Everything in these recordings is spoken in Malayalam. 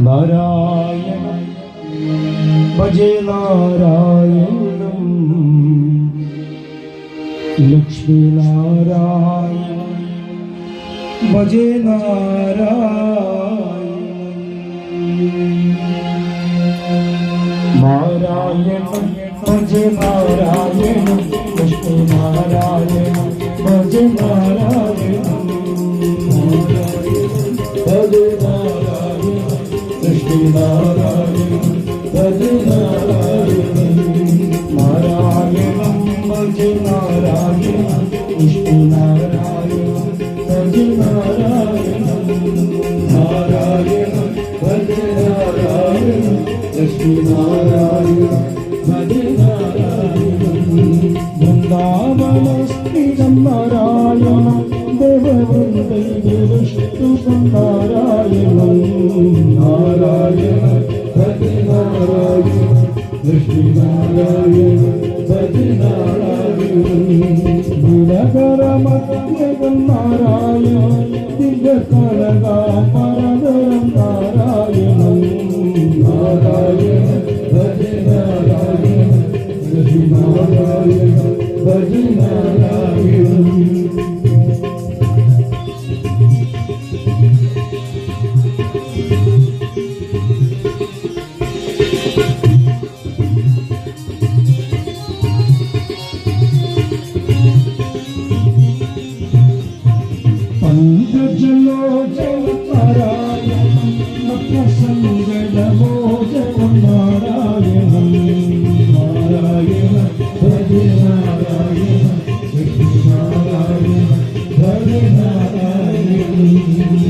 നാരായണം ഭജേ നാരായണം ലക്ഷ്മി നാരായണം ഭജേ നാരായണം നാരായണം ഭജേ നാരായണം ലക്ഷ്മി നാരായണം ഭജേ നാരായണം ഭജേ നാരായണം ലക്ഷ്മി നാരായണം ഭജേ നാരായണം നാരായണം ഭജേ നാരായണം ലക്ഷ്മി നാരായണം ഭജേ നാരായണം നാരായണം ഭജേ നാരായണം ലക്ഷ്മി നാരായണം ഭജേ നാരായണം വൃന്ദാവനസ്ഥിതം നാരായണം ദേവവൃന്ദൈവിഷ്ണും നാരായണം നാരായണം ഭജേ നാരായണം ലക്ഷ്മി നാരായണം ഭജേ നാരായണം ദിനകരമത്യകം നാരായണം ദിവ്യകനകാംബരധരം നാരായണം നാരായണം ഭജേ നാരായണം ലക്ഷ്മി നാരായണം ഭജേ നാരായണം പങ്കജലോചന നാരായണം നക്തസങ്കടമോചനം നാരായണം നാരായണം ഭജേ നാരായണം ലക്ഷ്മി നാരായണം ഭജേ നാരായണം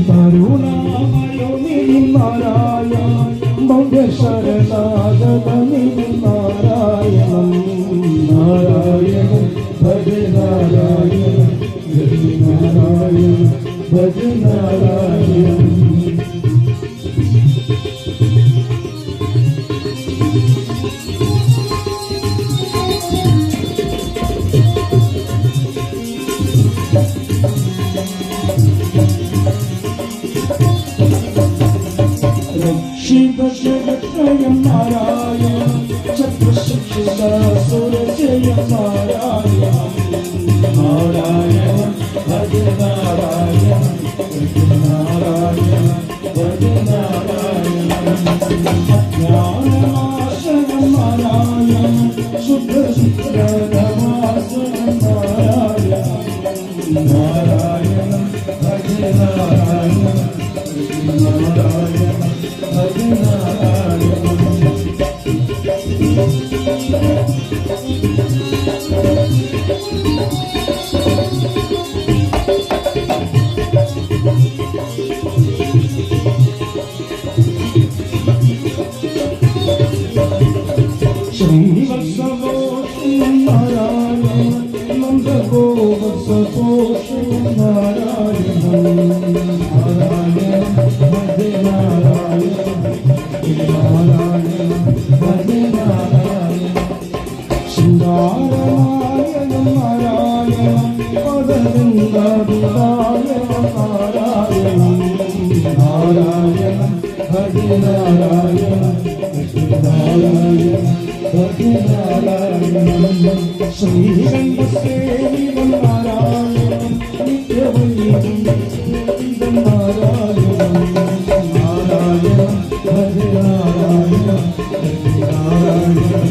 കരുണാമയോനിധി നാരായണം ഭവ്യശരണാഗതനിധി നാരായണം നാരായണം ഭജേ നാരായണം ലക്ഷ്മി നാരായണം ഭജേ നാരായണം രക്ഷിതജയം നാരായണം ചക്രശിക്ഷിതാസുരജയം നാരായണം നാരായണം ഭജേ നാരായണം നാരായണം ഭജേ നാരായണം അജ്ഞാനനാശനം നാരായണം ശുദ്ധശുദ്ധനമാസനം നാരായണം നാരായണം ഭജേ നാരായണം നാരായണം ഭജേ നാരായണം ശ്രീവത്സവോഷം നാരായണം നന്ദഗോവത്സവോഷം നാരായണം നാരായണം ഭജേ നാരായണം നാരായണം ഭജേ നാരായണം ശൃംഗാരനായണം നാരായണം പദവൃന്ദായണം നാരായണം നാരായണം ഭജേ നാരായണം നാരായണം ഭജേ നാരായണം ശ്രീരംഗസേവിതം നാരായണം നിത്യവൈകുണ്ഠം നാരായണം നാരായണം ഭജേ നാരായണം നാരായണം